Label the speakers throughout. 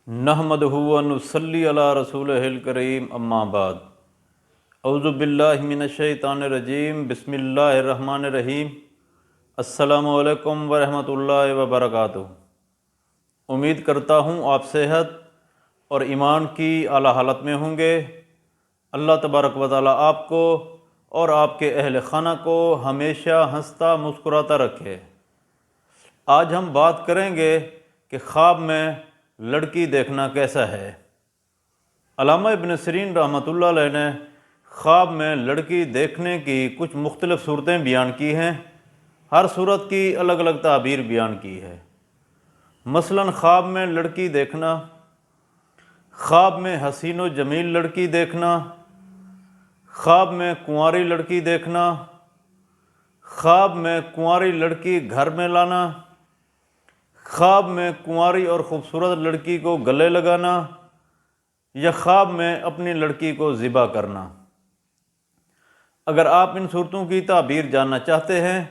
Speaker 1: نحمدہ و نصلی علی رسولہ الکریم اما بعد اعوذ باللہ من الشیطان الرجیم بسم اللہ الرحمن الرحیم السلام علیکم ورحمۃ اللہ وبرکاتہ۔ امید کرتا ہوں آپ صحت اور ایمان کی اعلیٰ حالت میں ہوں گے۔ اللہ تبارک و تعالیٰ آپ کو اور آپ کے اہل خانہ کو ہمیشہ ہنستا مسکراتا رکھے۔ آج ہم بات کریں گے کہ خواب میں لڑکی دیکھنا کیسا ہے۔ علامہ ابن سیرین رحمۃ اللہ علیہ نے خواب میں لڑکی دیکھنے کی کچھ مختلف صورتیں بیان کی ہیں۔ ہر صورت کی الگ الگ تعبیر بیان کی ہے۔ مثلا خواب میں لڑکی دیکھنا، خواب میں حسین و جمیل لڑکی دیکھنا، خواب میں کنواری لڑکی دیکھنا، خواب میں کنواری لڑکی گھر میں لانا، خواب میں کنواری اور خوبصورت لڑکی کو گلے لگانا، یا خواب میں اپنی لڑکی کو ذبح کرنا۔ اگر آپ ان صورتوں کی تعبیر جاننا چاہتے ہیں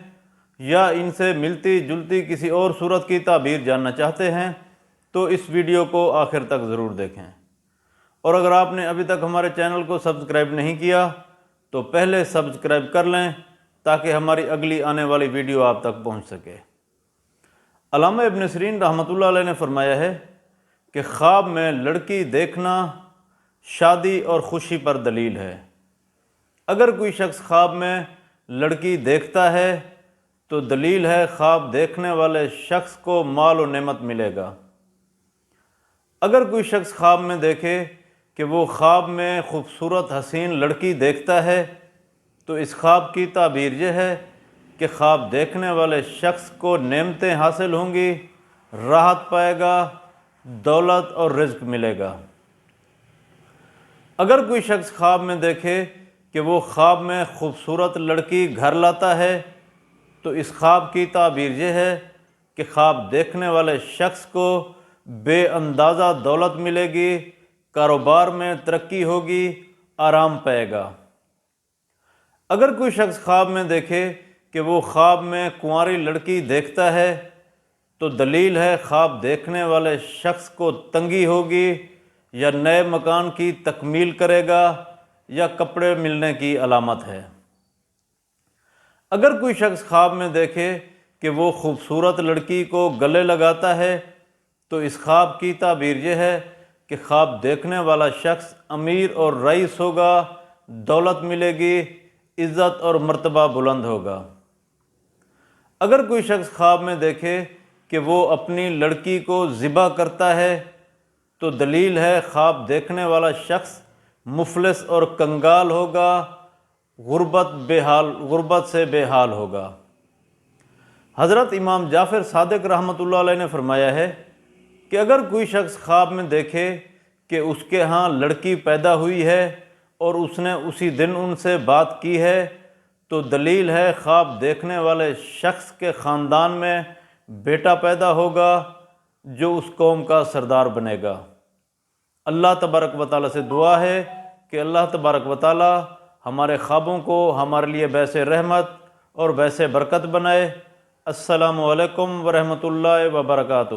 Speaker 1: یا ان سے ملتی جلتی کسی اور صورت کی تعبیر جاننا چاہتے ہیں تو اس ویڈیو کو آخر تک ضرور دیکھیں۔ اور اگر آپ نے ابھی تک ہمارے چینل کو سبسکرائب نہیں کیا تو پہلے سبسکرائب کر لیں تاکہ ہماری اگلی آنے والی ویڈیو آپ تک پہنچ سکے۔ علامہ ابن سیرین رحمۃ اللہ علیہ نے فرمایا ہے کہ خواب میں لڑکی دیکھنا شادی اور خوشی پر دلیل ہے۔ اگر کوئی شخص خواب میں لڑکی دیکھتا ہے تو دلیل ہے خواب دیکھنے والے شخص کو مال و نعمت ملے گا۔ اگر کوئی شخص خواب میں دیکھے کہ وہ خواب میں خوبصورت حسین لڑکی دیکھتا ہے تو اس خواب کی تعبیر یہ ہے کہ خواب دیکھنے والے شخص کو نعمتیں حاصل ہوں گی، راحت پائے گا، دولت اور رزق ملے گا۔ اگر کوئی شخص خواب میں دیکھے کہ وہ خواب میں خوبصورت لڑکی گھر لاتا ہے تو اس خواب کی تعبیر یہ ہے کہ خواب دیکھنے والے شخص کو بے اندازہ دولت ملے گی، کاروبار میں ترقی ہوگی، آرام پائے گا۔ اگر کوئی شخص خواب میں دیکھے کہ وہ خواب میں کنواری لڑکی دیکھتا ہے تو دلیل ہے خواب دیکھنے والے شخص کو تنگی ہوگی، یا نئے مکان کی تکمیل کرے گا، یا کپڑے ملنے کی علامت ہے۔ اگر کوئی شخص خواب میں دیکھے کہ وہ خوبصورت لڑکی کو گلے لگاتا ہے تو اس خواب کی تعبیر یہ ہے کہ خواب دیکھنے والا شخص امیر اور رئیس ہوگا، دولت ملے گی، عزت اور مرتبہ بلند ہوگا۔ اگر کوئی شخص خواب میں دیکھے کہ وہ اپنی لڑکی کو ذبح کرتا ہے تو دلیل ہے خواب دیکھنے والا شخص مفلس اور کنگال ہوگا، غربت سے بے حال ہوگا۔ حضرت امام جعفر صادق رحمۃ اللہ علیہ نے فرمایا ہے کہ اگر کوئی شخص خواب میں دیکھے کہ اس کے ہاں لڑکی پیدا ہوئی ہے اور اس نے اسی دن ان سے بات کی ہے تو دلیل ہے خواب دیکھنے والے شخص کے خاندان میں بیٹا پیدا ہوگا جو اس قوم کا سردار بنے گا۔ اللہ تبارک و تعالیٰ سے دعا ہے کہ اللہ تبارک و تعالیٰ ہمارے خوابوں کو ہمارے لیے باعث رحمت اور باعث برکت بنائے۔ السلام علیکم ورحمۃ اللہ وبرکاتہ۔